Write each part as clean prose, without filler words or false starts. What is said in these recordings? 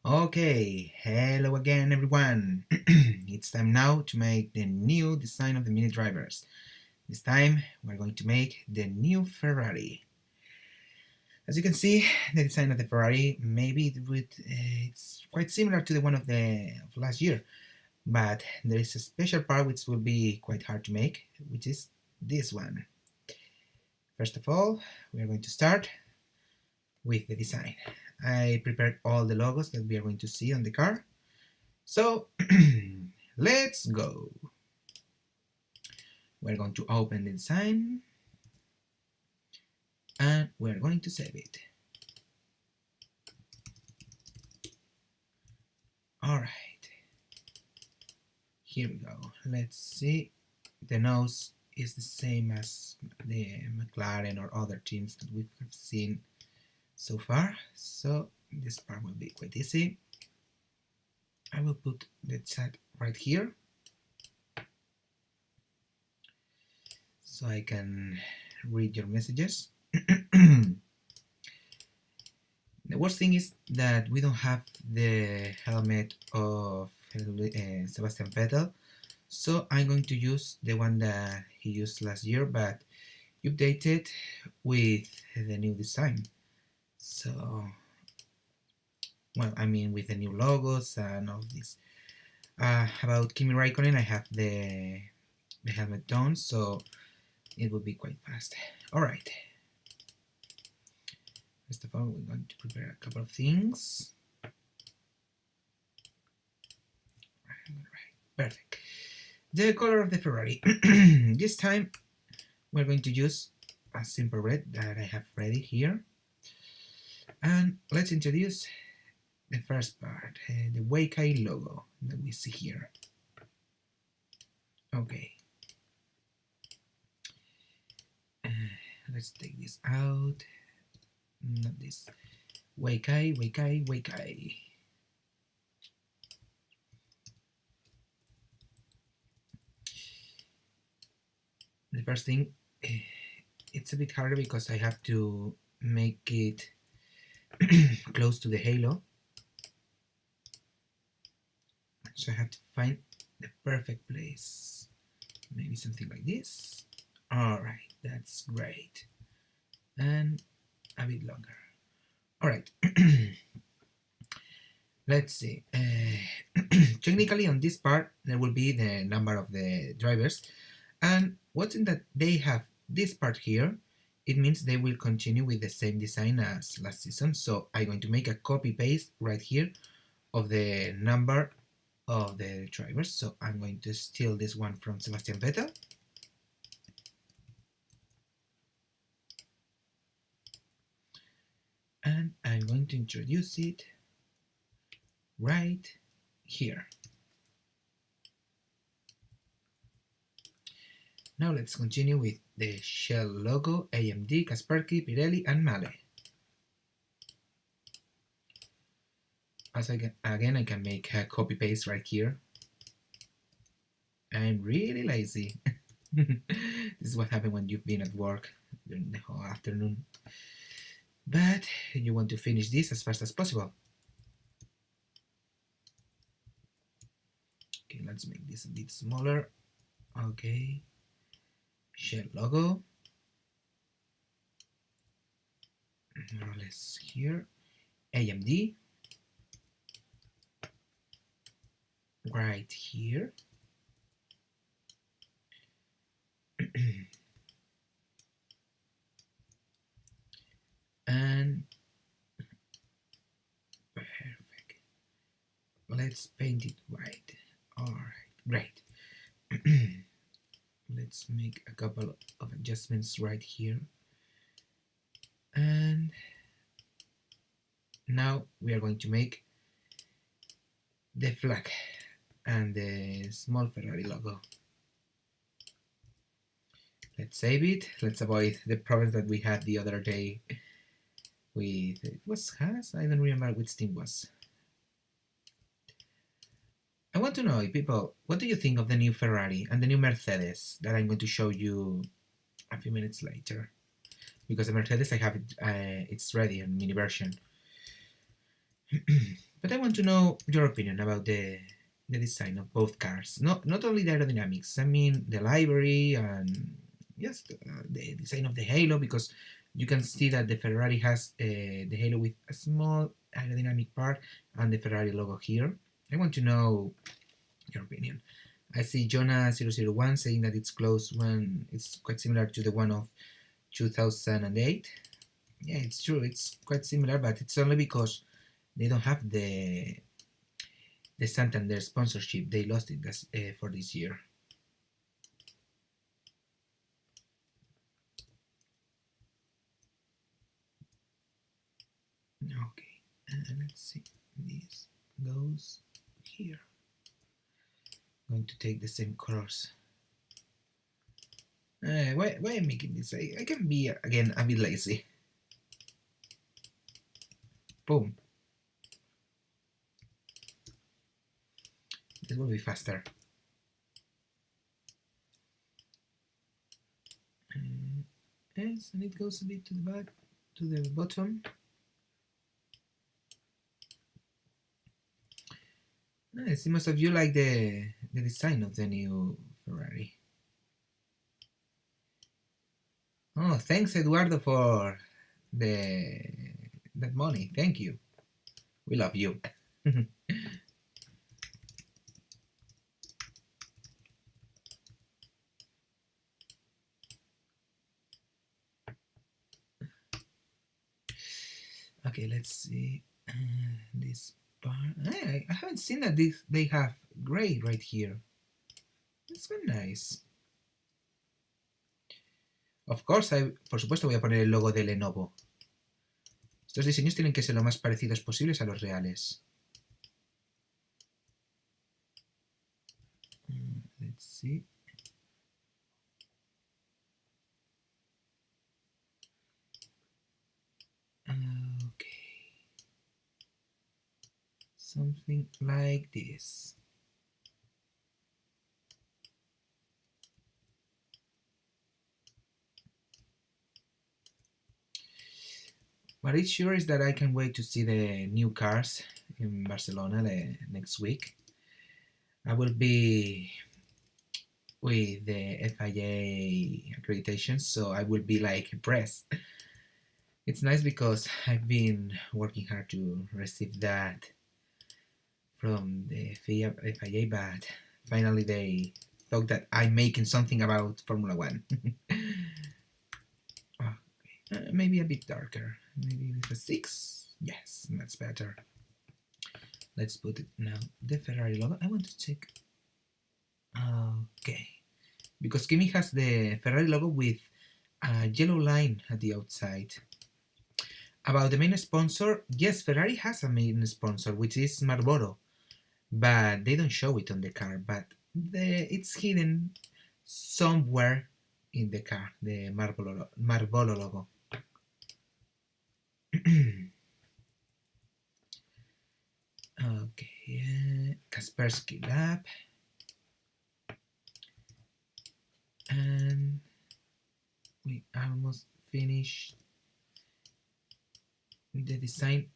Okay, hello again everyone. It's time now to make the new design of the MiniDrivers. This time we're going to make the new Ferrari. As you can see, the design of the Ferrari, maybe it's quite similar to the one of last year, but there is a special part which will be quite hard to make, which is this one. First of all, we are going to start with the design. I prepared all the logos that we are going to see on the car. So let's go. We're going to open the design and we're going to save it. All right, here we go. Let's see. The nose is the same as the McLaren or other teams that we have seen so far, so this part will be quite easy. I will put the chat right here so I can read your messages. The worst thing is that we don't have the helmet of Sebastian Vettel, so I'm going to use the one that he used last year, but updated with the new design. So, well, I mean with the new logos and all this. About Kimi Raikkonen, I have the helmet done, so it will be quite fast. All right. First of all, we're going to prepare a couple of things. Right, perfect. The color of the Ferrari. This time, we're going to use a simple red that I have ready here. And let's introduce the first part, the Weikai logo that we see here. Okay. Let's take this out. Not this. Weikai, Weikai, Weikai. The first thing, it's a bit harder because I have to make it close to the halo. So I have to find the perfect place. Maybe something like this. Alright, that's great. And a bit longer. Alright. Let's see. Technically on this part there will be the number of the drivers, and what's in that they have this part here, it means they will continue with the same design as last season. So I'm going to make a copy paste right here of the number of the drivers. So I'm going to steal this one from Sebastian Vettel. And I'm going to introduce it right here. Now let's continue with the Shell logo, AMD, Kaspersky, Pirelli, and Mahle. As I can make a copy paste right here. I'm really lazy. This is what happens when you've been at work during the whole afternoon. But you want to finish this as fast as possible. Okay, let's make this a bit smaller. Okay. Shell logo. More or less here. AMD. Right here. And perfect. Let's paint it white. Alright, great. Let's make a couple of adjustments right here. And now we are going to make the flag and the small Ferrari logo. Let's save it. Let's avoid the problems that we had the other day with, it was Haas? I don't remember which team was. I want to know, people, what do you think of the new Ferrari and the new Mercedes that I'm going to show you a few minutes later? Because the Mercedes, I have it, it's ready in mini version. But I want to know your opinion about the design of both cars. Not only the aerodynamics, I mean the livery and yes, the design of the halo, because you can see that the Ferrari has the halo with a small aerodynamic part and the Ferrari logo here. I want to know your opinion. I see Jonah001 saying that it's close when it's quite similar to the one of 2008. Yeah, it's true, it's quite similar, but it's only because they don't have the Santander sponsorship. They lost it for this year. Okay, and let's see. This goes here. I'm going to take the same colors. Why am I making this? I can be again a bit lazy. Boom. This will be faster. Yes, and it goes a bit to the back, to the bottom. Nice. Most of you like the design of the new Ferrari. Oh, thanks Eduardo for that money. Thank you. We love you. Okay, let's see this part. I haven't seen that they have gray right here. It's very nice. Of course, por supuesto voy a poner el logo de Lenovo. Estos diseños tienen que ser lo más parecidos posibles a los reales. Let's see. Okay. Something like this. What is sure is that I can wait to see the new cars in Barcelona next week. I will be with the FIA accreditation, so I will be like impressed. It's nice because I've been working hard to receive that from the FIA, but finally they thought that I'm making something about Formula One. Okay. Maybe a bit darker. Maybe with a 6. Yes, that's better. Let's put it now. The Ferrari logo. I want to check. Okay. Because Kimi has the Ferrari logo with a yellow line at the outside. About the main sponsor, yes, Ferrari has a main sponsor, which is Marlboro, but they don't show it on the car, but it's hidden somewhere in the car, the Marlboro logo. Okay, Kaspersky Lab, and we almost finished the design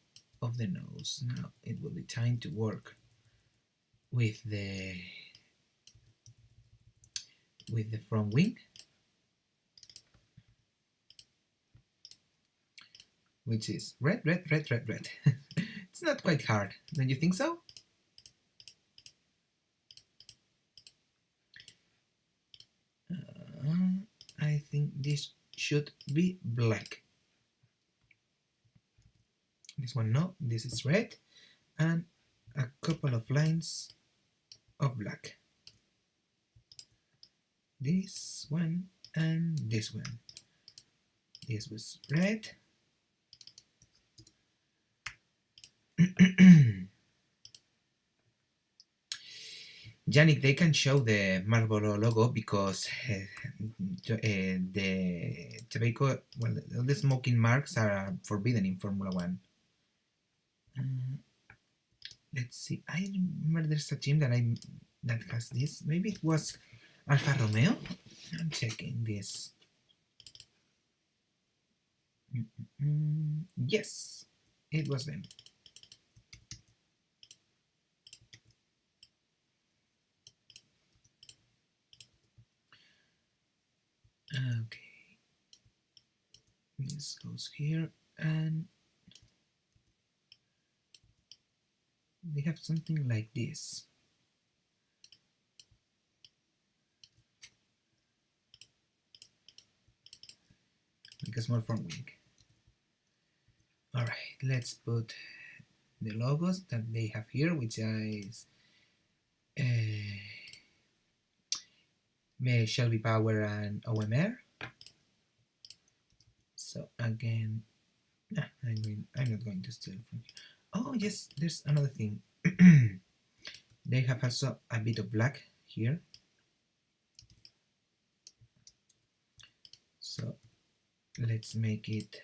of the nose. Now it will be time to work with the front wing, which is red. It's not quite hard, don't you think so? I think this should be black. This one no, this is red, and a couple of lines of black. This one and this one. This was red. Yannick, they can show the Marlboro logo because the tobacco, well, the smoking marks are forbidden in Formula One. Let's see. I remember there's a team that has this. Maybe it was Alfa Romeo. I'm checking this. Yes, it was them. Okay, this goes here, and they have something like this. Like a small front wing. Alright, let's put the logos that they have here, which is Shelby Power and OMR. So again, I'm not going to steal from here. Oh yes, there's another thing. They have also a bit of black here. So let's make it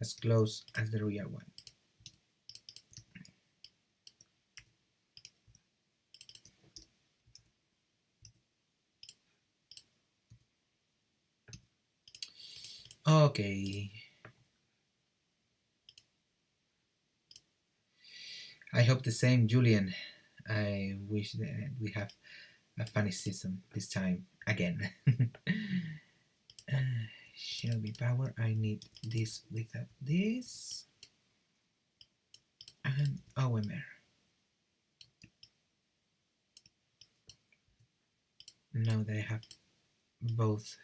as close as the real one. Okay. I hope the same, Julian. I wish that we have a funny season this time again. Shelby Power, I need this without this. And OMR. Now that I have both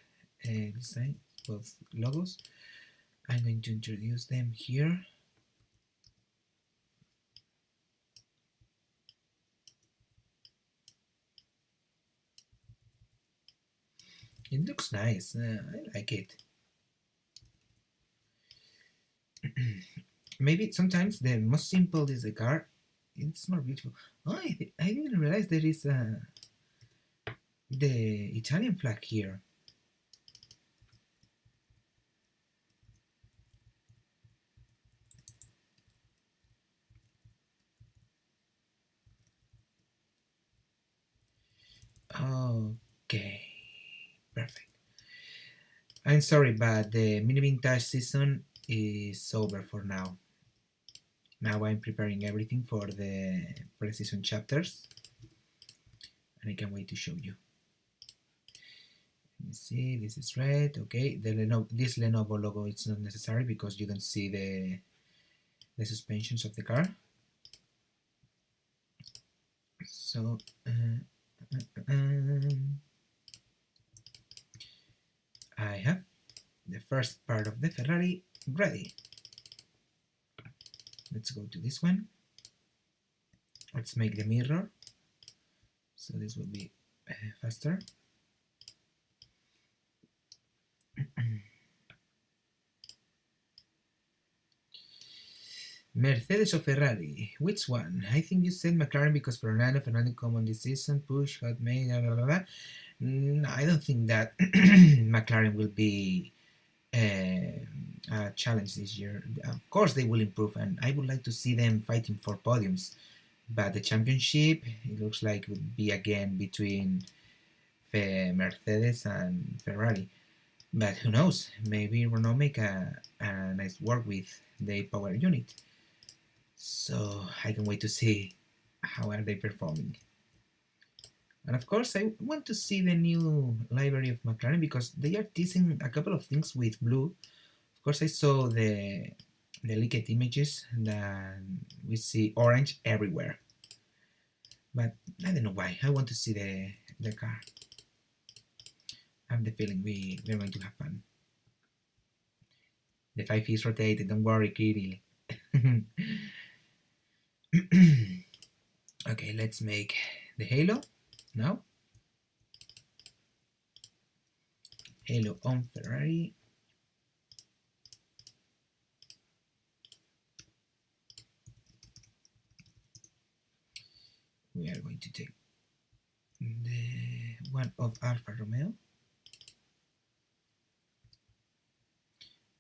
designs, both logos, I'm going to introduce them here. It looks nice. I like it. Maybe sometimes the most simple is the car. It's more beautiful. Oh, I didn't realize there is the Italian flag here. Okay, perfect. I'm sorry, but the mini vintage season is over for now. Now I'm preparing everything for the pre-season chapters, and I can't wait to show you. Let me see, this is red. Okay, this Lenovo logo it's not necessary because you don't see the suspensions of the car. So I have the first part of the Ferrari ready. Let's go to this one. Let's make the mirror. So this will be faster. Mercedes or Ferrari? Which one? I think you said McLaren because Fernando come on this season, push, got made, blah, blah, blah. No, I don't think that McLaren will be a challenge this year. Of course they will improve, and I would like to see them fighting for podiums. But the championship, it looks like it would be again between Mercedes and Ferrari. But who knows? Maybe Renault make a nice work with the power unit. So I can wait to see how are they performing. And of course I want to see the new livery of McLaren because they are teasing a couple of things with blue. Of course I saw the leaked images that we see orange everywhere. But I don't know why. I want to see the car. I have the feeling we're going to have fun. The 5 is rotated, don't worry, Kirill. Okay, let's make the halo now. Halo on Ferrari. We are going to take the one of Alfa Romeo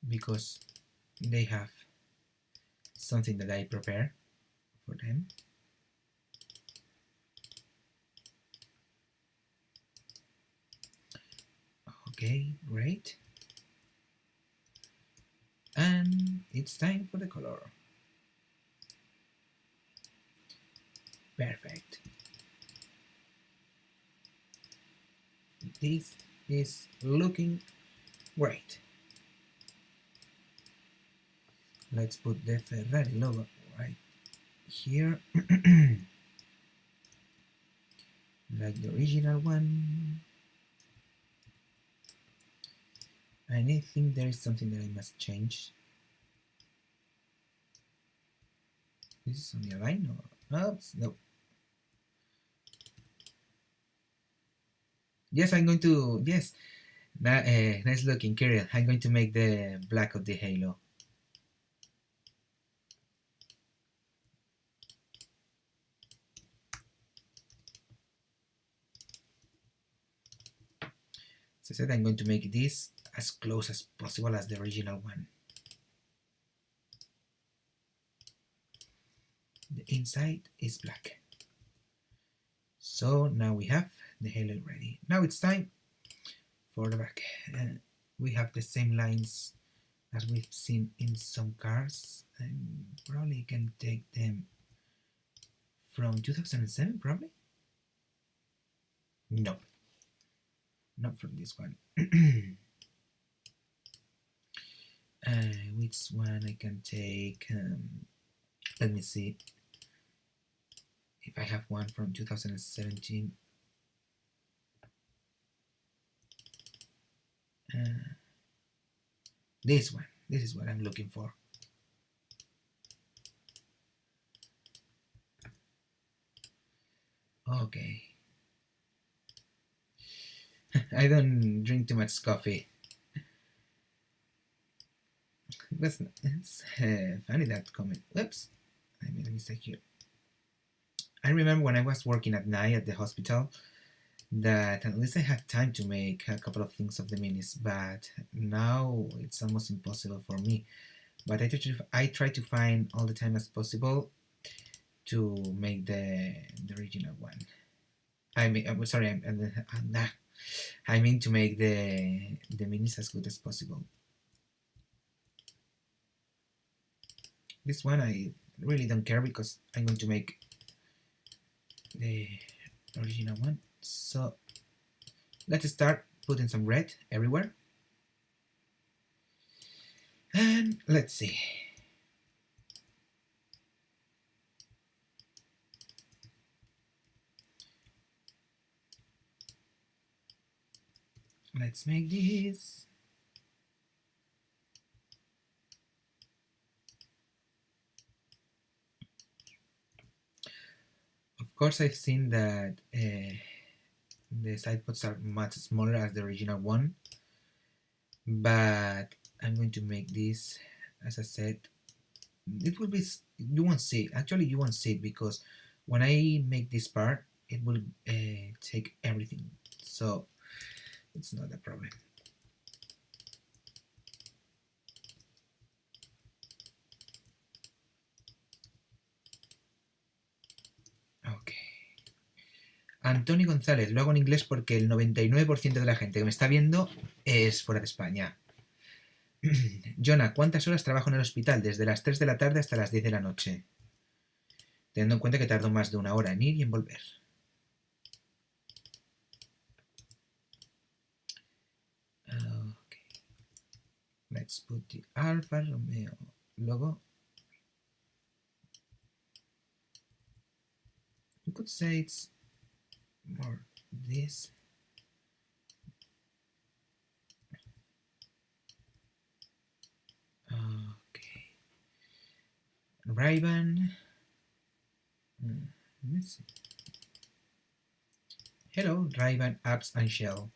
because they have something that I prepare for them. Okay, great. And it's time for the color. Perfect. this is looking great. Let's put the Ferrari logo right here, like the original one. And I think there is something that I must change. This is only a line, or oops, no. Yes, I'm going to, yes, nice looking, Kirill. I'm going to make the black of the halo. As I said, I'm going to make this as close as possible as the original one. The inside is black. So now we have the halo ready. Now it's time for the back. We have the same lines as we've seen in some cars. And probably can take them from 2007, probably? No, not from this one. Which one I can take? Let me see if I have one from 2017. This one. This is what I'm looking for. Okay. I don't drink too much coffee. It's funny that comment. Whoops, I made a mistake here. I remember when I was working at night at the hospital that at least I had time to make a couple of things of the minis, but now it's almost impossible for me. But I try to find all the time as possible to make the original one. I mean, I'm sorry, I mean to make the minis as good as possible. This one I really don't care because I'm going to make the original one. So let's start putting some red everywhere. And let's see. Let's make this. Of course, I've seen that the side pods are much smaller as the original one, but I'm going to make this, as I said, it will be, you won't see it. Actually, you won't see it because when I make this part, it will take everything, so it's not a problem. Ok. Antonio González, lo hago en inglés porque el 99% de la gente que me está viendo es fuera de España. Jonah, ¿cuántas horas trabajo en el hospital? Desde las 3 de la tarde hasta las 10 de la noche. Teniendo en cuenta que tardo más de una hora en ir y en volver. Okay. Let's put the Alfa Romeo logo. You could say it's more this. Okay. Ray-Ban. Let's see. Hello, Ray-Ban apps and shell.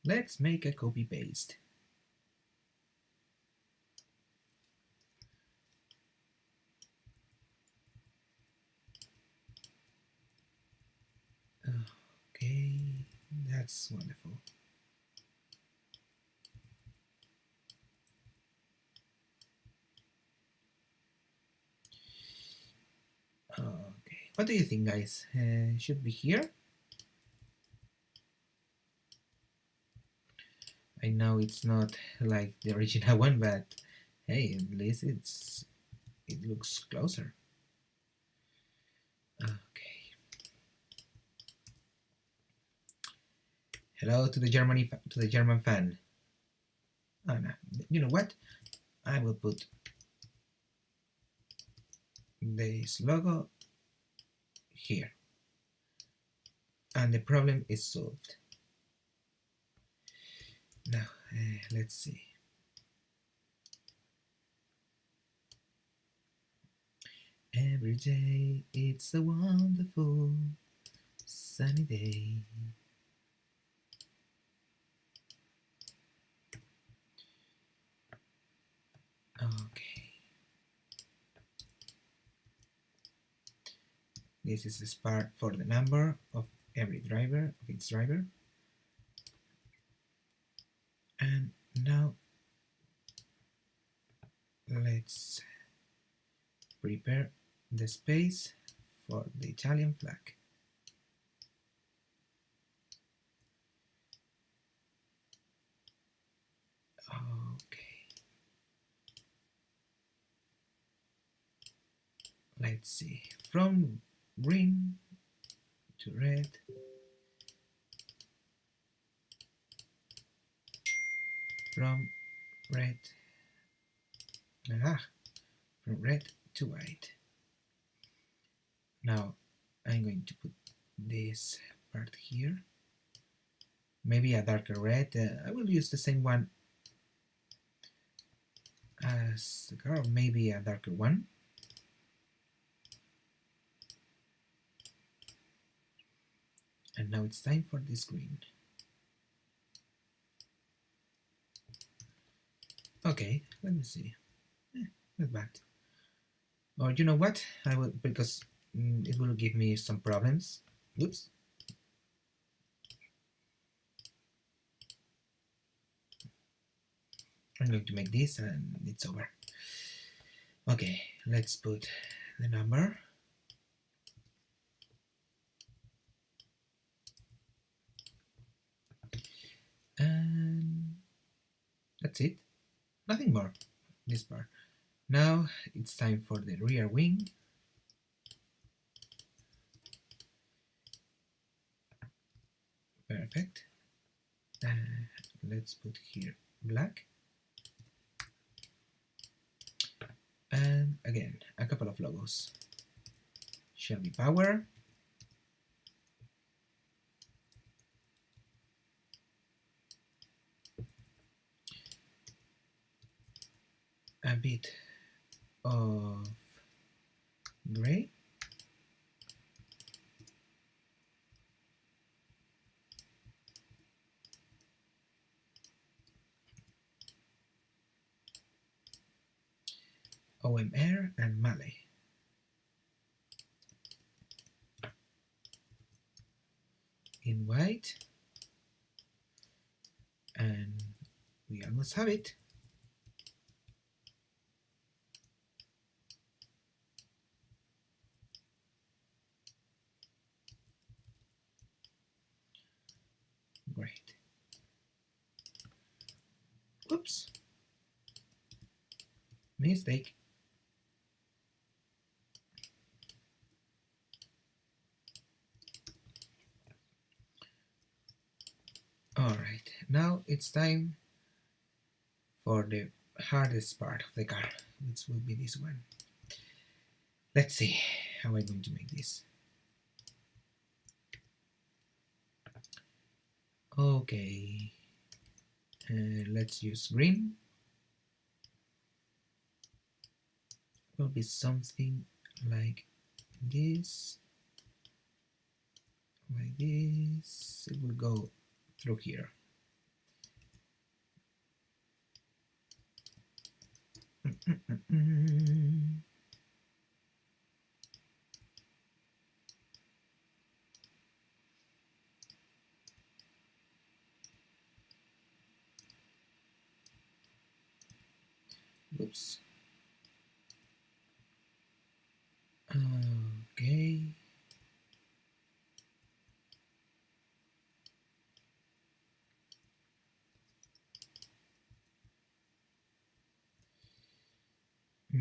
Let's make a copy paste. Okay, that's wonderful. Okay, what do you think, guys? Should be here? I know it's not like the original one, but hey, at least it looks closer. Okay. Hello to the German fan. Oh, no. You know what? I will put this logo here, and the problem is solved. Now let's see. Every day it's a wonderful sunny day. Okay. This is the spark for the number of its driver. And now let's prepare the space for the Italian flag. Okay. Let's see. From green to red. From red to white. Now I'm going to put this part here, maybe a darker red. I will use the same one as the car, maybe a darker one. And now it's time for this green. Okay, let me see. Not bad. Or you know what? I will, because it will give me some problems. Oops. I'm going to make this and it's over. Okay, let's put the number. And that's it. Nothing more. This part. Now it's time for the rear wing. Perfect. Let's put here black. And again, a couple of logos. Shelby Power. A bit of gray. OMR and Malay. In white. And we almost have it. Great. Oops. Mistake. Alright, now it's time for the hardest part of the car, which will be this one. Let's see how I'm going to make this. Okay, let's use green. It will be something like this. Like this. It will go through here. Oops. Okay. I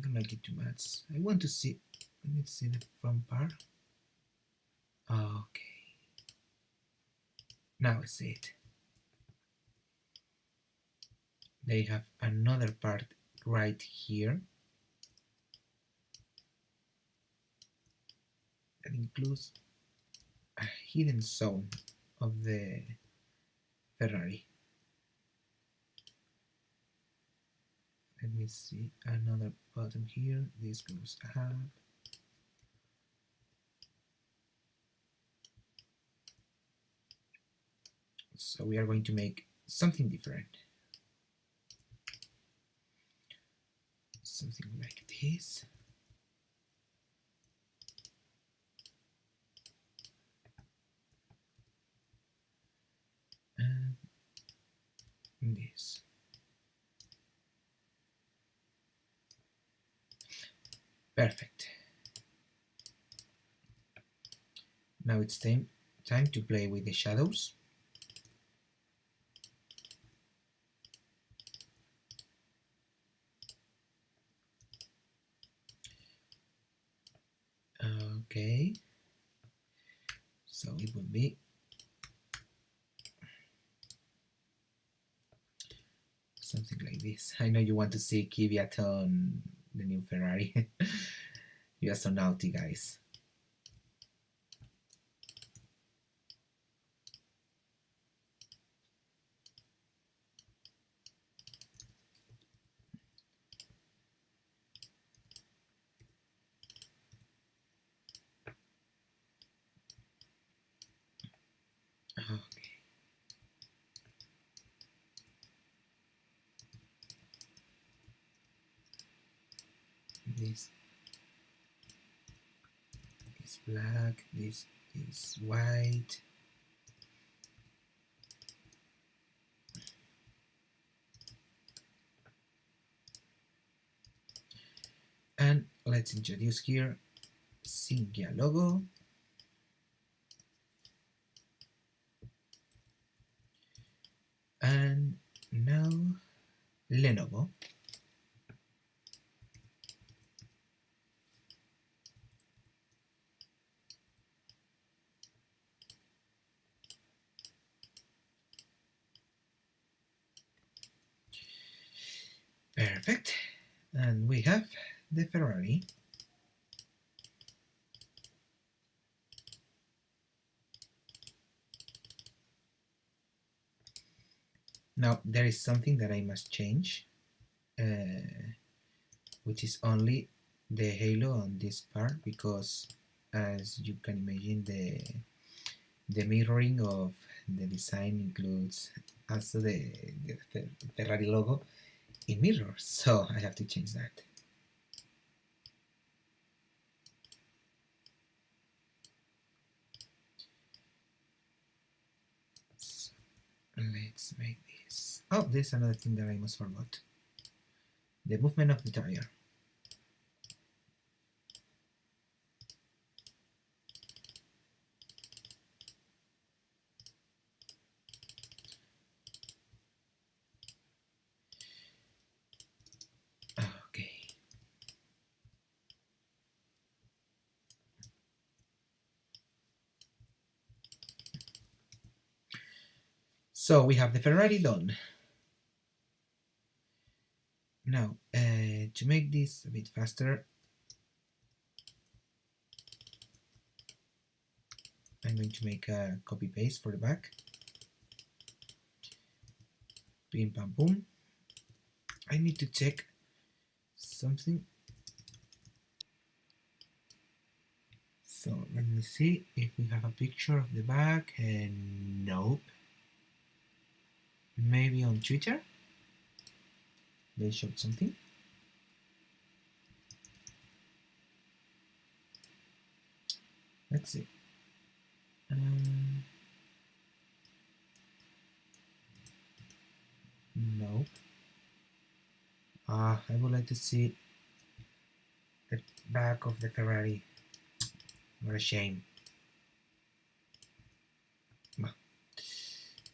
don't like it too much. I want to see. Let me see the front part. Okay. Now I see it. They have another part right here that includes a hidden zone of the Ferrari. Let me see, another button here. This goes up. So we are going to make something different. Something like this. And this. Perfect. Now it's time to play with the shadows. Okay, so it will be something like this. I know you want to see Kvyat on the new Ferrari. You are so naughty, guys. Okay. This is black, this is white. And let's introduce here Singia logo. And now Lenovo. Perfect. And we have the Ferrari. Now there is something that I must change, which is only the halo on this part, because as you can imagine, the mirroring of the design includes also the Ferrari logo in mirrors, so I have to change that. So let's make this. Oh, there's another thing that I almost forgot. The movement of the tire. Okay. So we have the Ferrari done. Now, to make this a bit faster, I'm going to make a copy paste for the back. Bim pam boom. I need to check something. So let me see if we have a picture of the back, and nope. Maybe on Twitter they showed something. Let's see. Nope. I would like to see the back of the Ferrari. What a shame.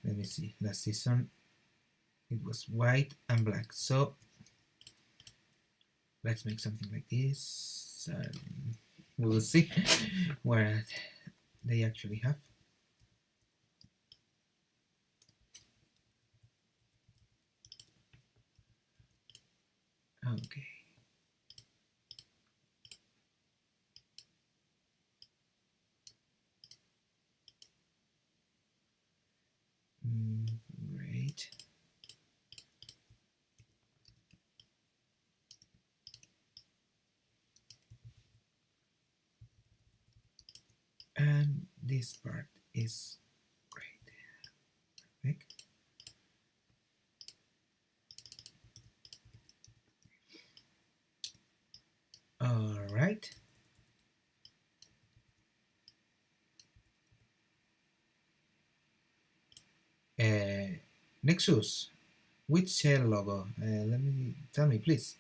Let me see. Last season it was white and black. So let's make something like this. We will see what they actually have. Okay. Great. And this part is great. Perfect. All right. Nexus, which shell logo? Tell me, please,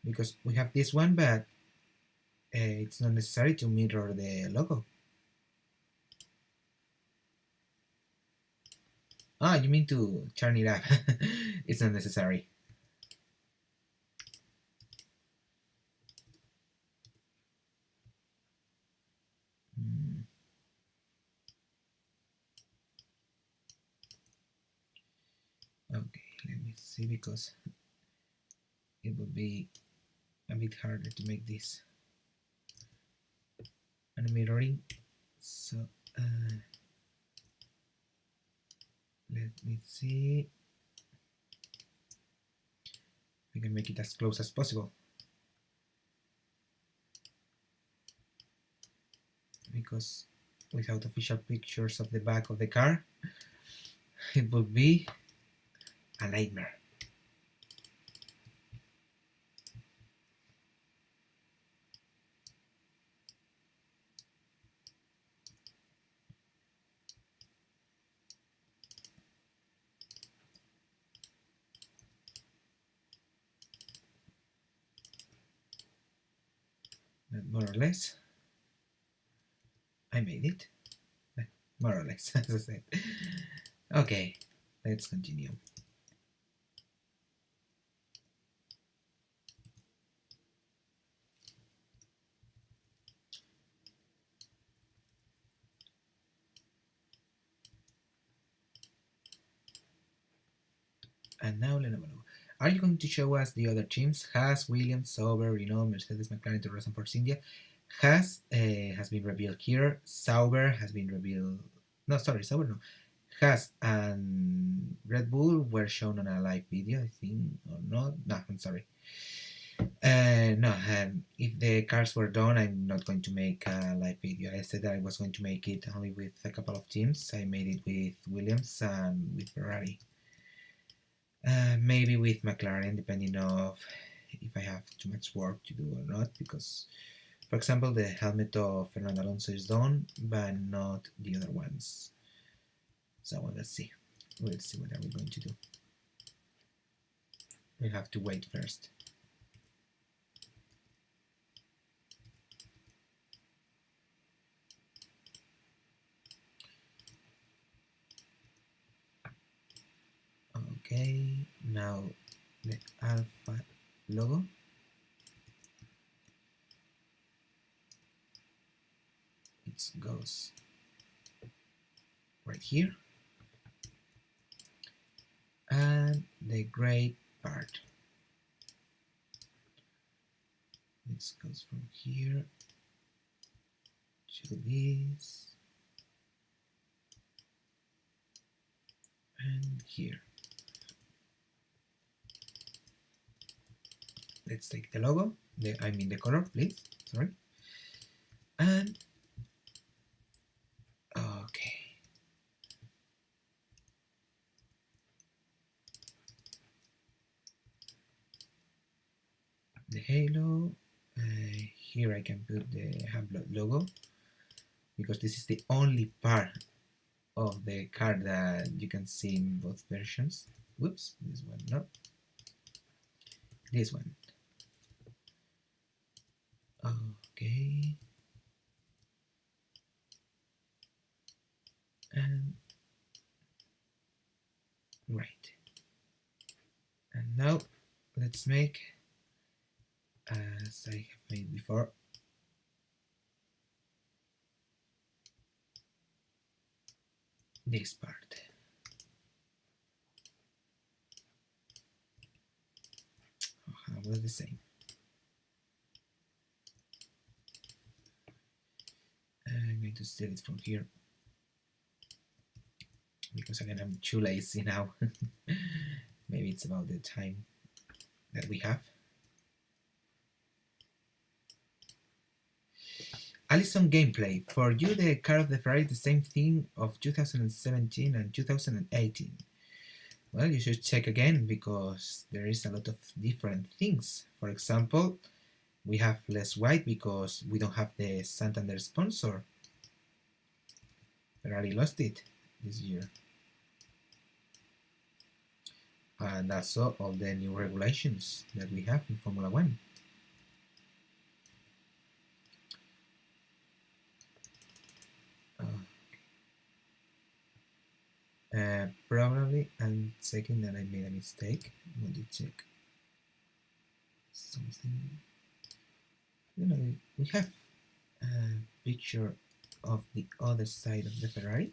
because we have this one, but it's not necessary to mirror the logo. Ah, you mean to turn it up? It's not necessary. Okay, let me see, because it would be a bit harder to make this and mirroring. So let me see. We can make it as close as possible, because without official pictures of the back of the car, it would be a nightmare. But more or less, I made it. More or less, as I said. Okay, let's continue. And now Lenovo. Are you going to show us the other teams? Haas, Williams, Sauber, Renault, Mercedes, McLaren, Toyota, and Force India. Haas has been revealed here. Sauber has been revealed. No, sorry, Sauber no. Haas and Red Bull were shown on a live video, I think, or not. No, I'm sorry. No, if the cars were done, I'm not going to make a live video. I said that I was going to make it only with a couple of teams. I made it with Williams and with Ferrari. Maybe with McLaren, depending on if I have too much work to do or not, because, for example, the helmet of Fernando Alonso is done, but not the other ones. So let's see. Let's see what are we going to do. We'll have to wait first. Okay, now the Alpha logo. It goes right here. And the gray part. It goes from here to this. And here. Let's take the logo, I mean the color, please, sorry. And, okay. The halo, here I can put the Hublot logo, because this is the only part of the car that you can see in both versions. Whoops, this one, no. This one. Okay. And right. And now let's make, as I have made before, this part. Oh, how almost the same. I'm going to steal it from here because again I'm too lazy now. Maybe it's about the time that we have. Allison gameplay. For you, the car of the Ferrari is the same thing of 2017 and 2018. Well, you should check again because there is a lot of different things. For example, we have less white because we don't have the Santander sponsor. Ferrari lost it this year. And also all the new regulations that we have in Formula One. Probably I'm checking that I made a mistake. I'm going to check something. You know, we have a picture of the other side of the Ferrari.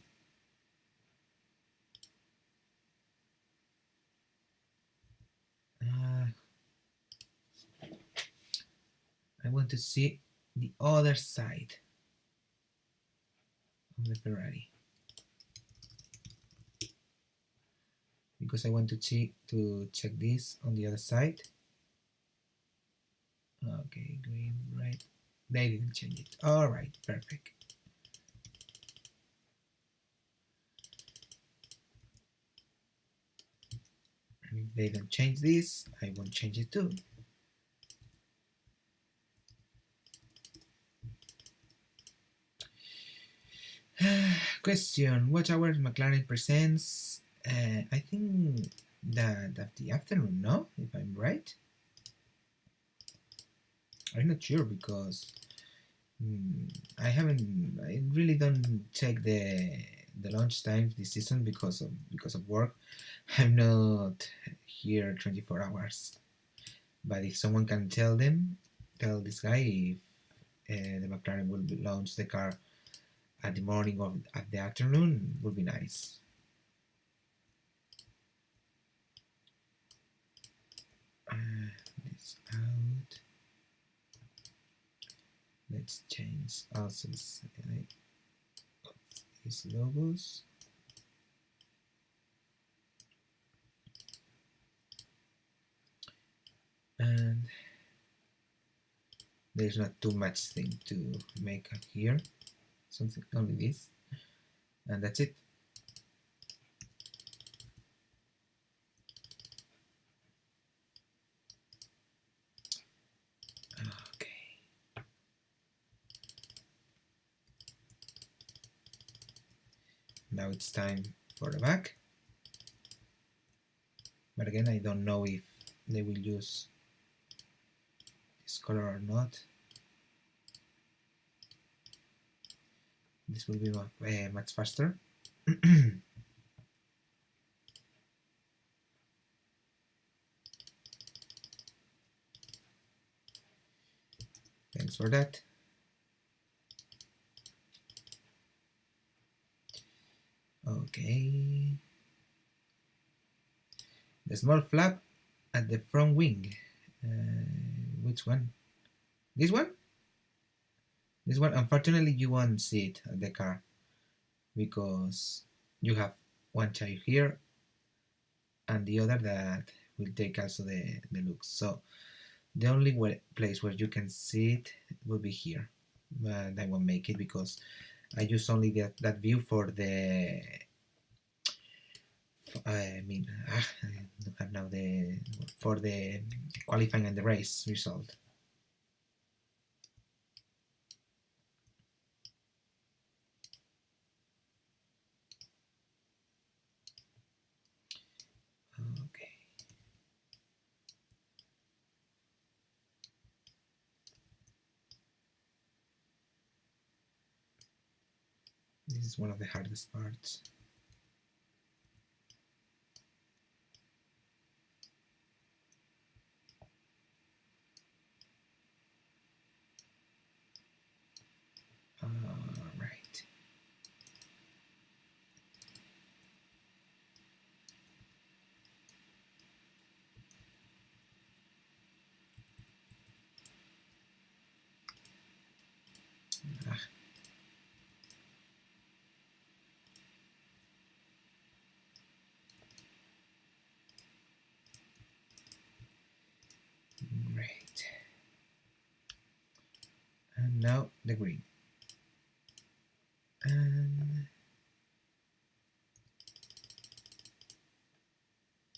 I want to see the other side of the Ferrari because I want to check this on the other side. Okay, green, red. They didn't change it. All right, perfect. And if they don't change this, I won't change it too. Question: What hours McLaren presents? I think that of the afternoon, no? If I'm right. I'm not sure because I really don't check the launch times this season because of work. I'm not here 24 hours. But if someone can tell this guy if the McLaren will launch the car at the morning or at the afternoon, would be nice. This out. Let's change also these logos. And there's not too much thing to make here. Something only this, and that's it. Okay. Now it's time for the back. But again, I don't know if they will use this color or not. This will be much faster. Thanks for that. Okay. The small flap at the front wing. Which one? This one? This one, unfortunately, you won't see it at the car because you have one child here and the other that will take also the looks. So the only place where you can see it will be here, but I won't make it because I use only that view for the. I don't have now for the qualifying and the race result. Okay. This is one of the hardest parts. Right. the green. And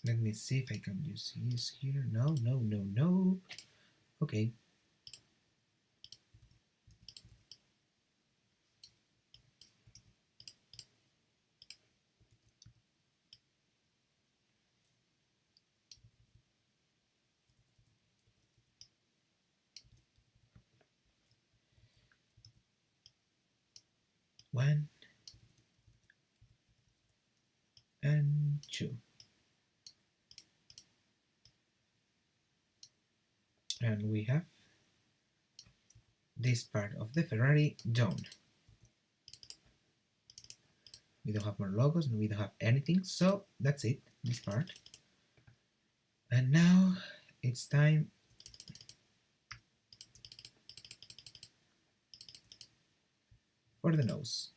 let me see if I can use here. No, no, no, no. Okay. One and two. And we have this part of the Ferrari done. We don't have more logos and we don't have anything, so that's it, this part. And now it's time for the nose.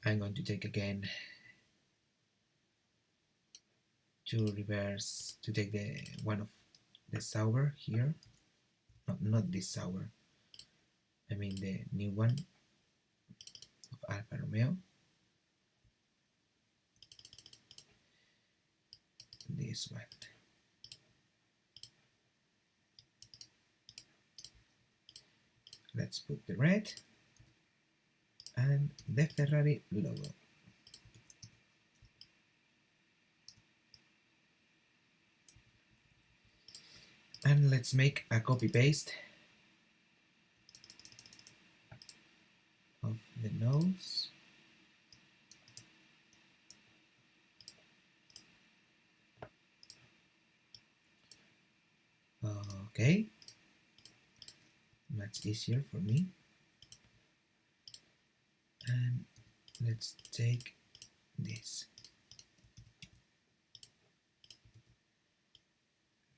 I'm going to take again to reverse, to take the one of the Sauber here. No, not this Sauber. I mean the new one of Alfa Romeo. This one. Let's put the red and the Ferrari logo. And let's make a copy paste of the nose. Okay, much easier for me. And let's take this.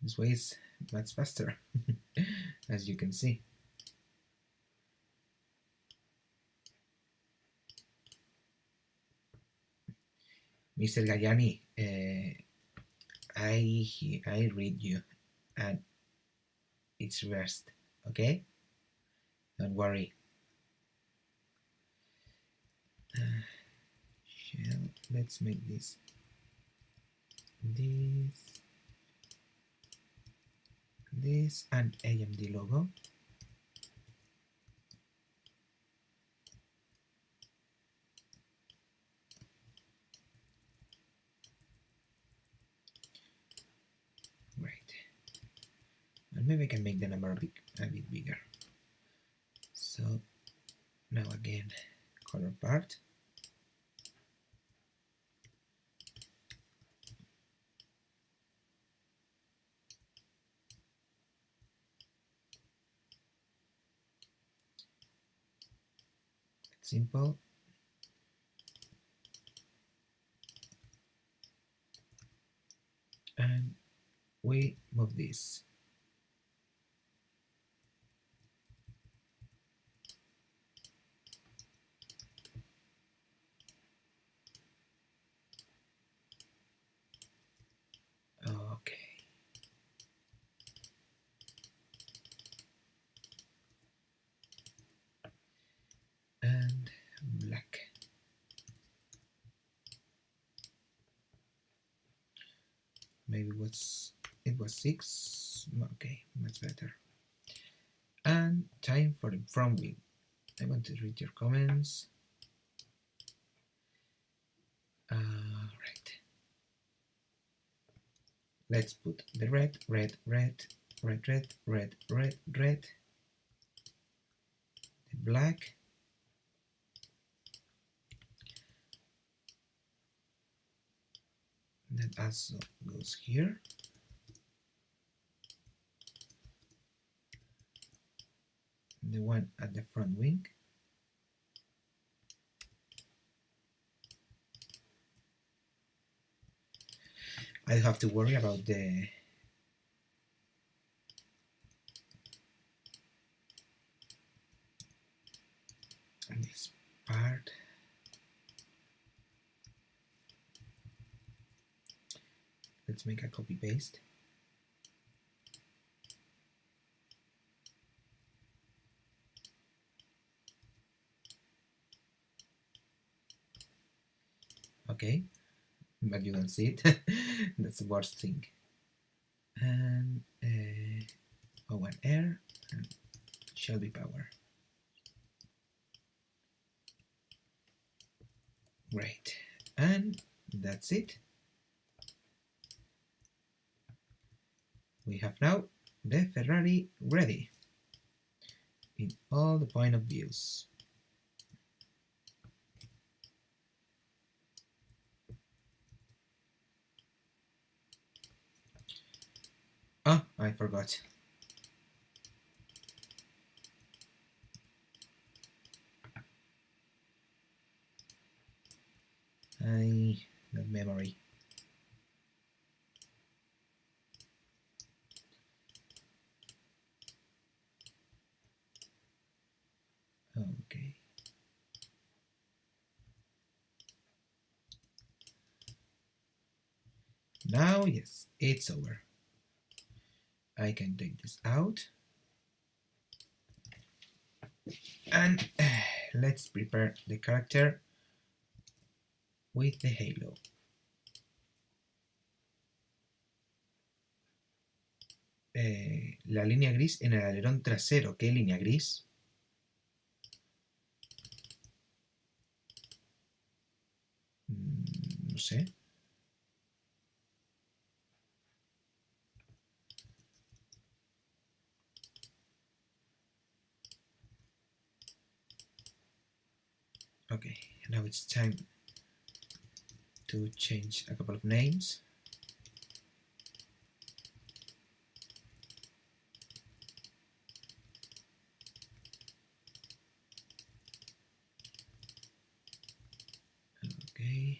This way is much faster, as you can see. Mr. Galliani, I read you, and it's reversed, okay? Don't worry. Let's make this and AMD logo. Great. And maybe I can make the number a bit bigger. So now again, color part. Simple. And we move this. Okay. And black. Maybe it was 6. Okay, much better. And time for the front wing. I want to read your comments. Right. Let's put the red, red, red, red, red, red, red, red, the black, that also goes here. The one at the front wing. I have to worry about this part. Let's make a copy paste. Okay, but you don't see it. That's the worst thing. And O1 air and Shelby power. Great, and that's it. We have now the Ferrari ready in all the point of views. Oh, I forgot. That memory. Okay. Now, yes, it's over. I can take this out. And let's prepare the character with the halo. La línea gris en el alerón trasero. ¿Qué línea gris? No sé. Okay, now it's time to change a couple of names. Okay.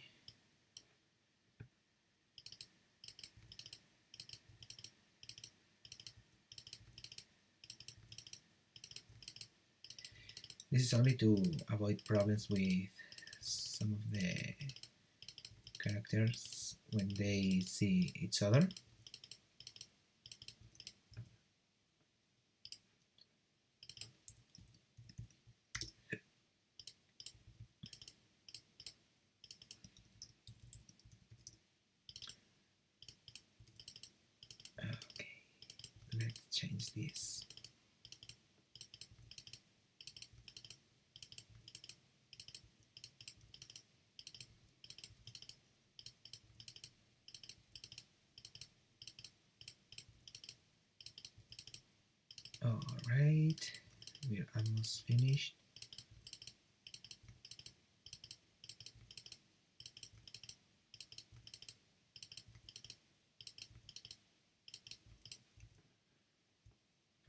This is only to avoid problems with some of the characters when they see each other. Okay, let's change this. Alright, we're almost finished.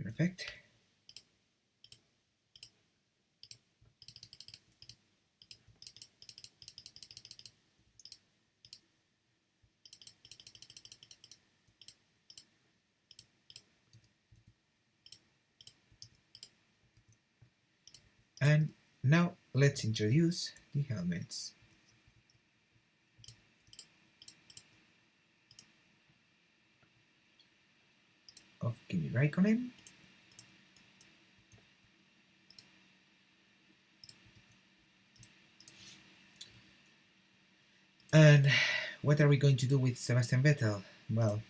Perfect. And now let's introduce the helmets. Of Kimi Raikkonen, and what are we going to do with Sebastian Vettel? Well,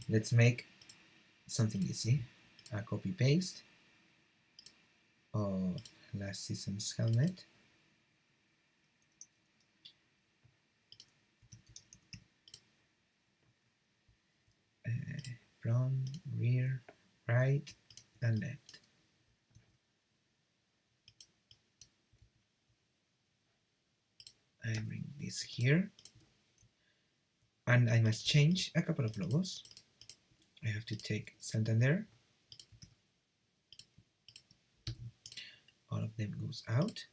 let's make something easy, a copy paste of last season's helmet. Front, rear, right, and left. I bring this here, and I must change a couple of logos. I have to take Santander. All of them goes out,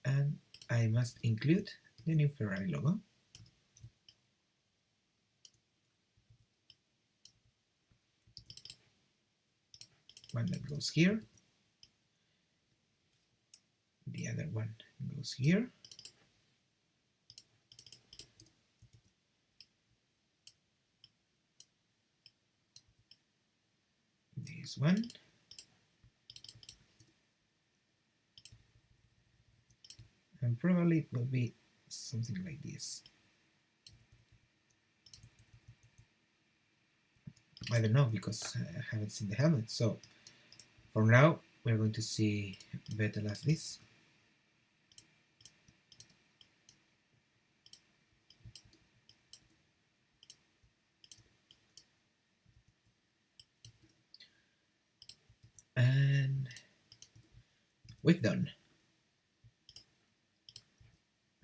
and I must include the new Ferrari logo. One that goes here, the other one goes here, this one, and probably it will be something like this. I don't know because I haven't seen the helmet. So for now, we're going to see Vettel as this. And we've done.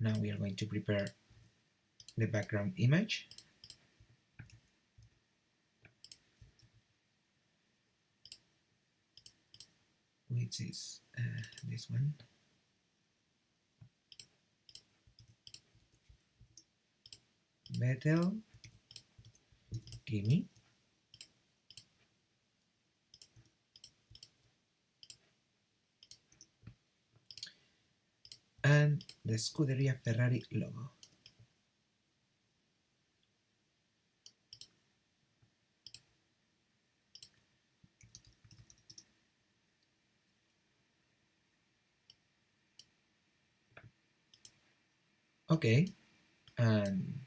Now we are going to prepare the background image. Which is this one. Vettel, gimme. And the Scuderia Ferrari logo. Okay, and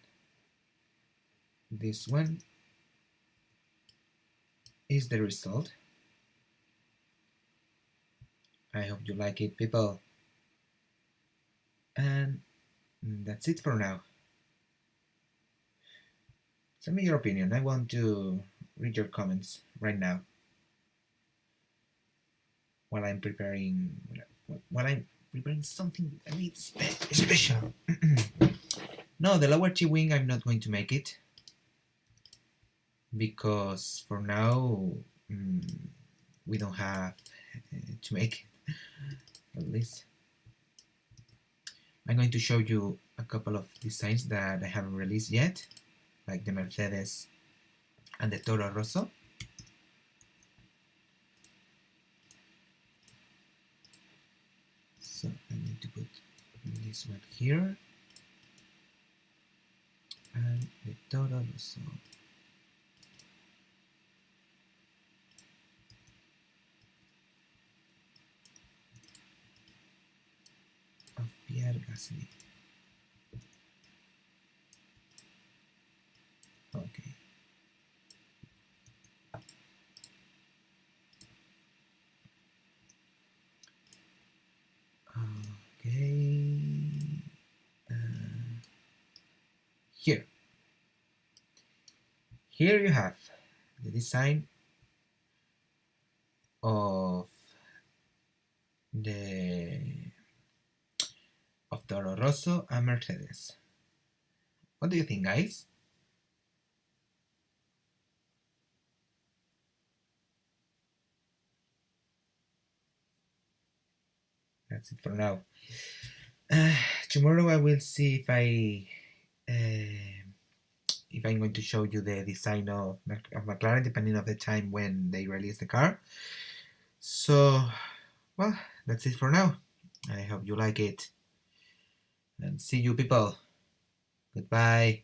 this one is the result. I hope you like it, people. And that's it for now. Send me your opinion. I want to read your comments right now while I'm preparing something a bit special. No, the lower T-wing I'm not going to make it because for now we don't have to make it, at least. I'm going to show you a couple of designs that I haven't released yet, like the Mercedes and the Toro Rosso. So I need to put this one here and the Toro Rosso. Of Pierre Gasly. Okay. Okay. Here you have the design of Toro Rosso and Mercedes. What do you think, guys? That's it for now. Tomorrow I will see if I'm going to show you the design of McLaren, depending on the time when they release the car. So, well, that's it for now. I hope you like it. And see you, people. Goodbye.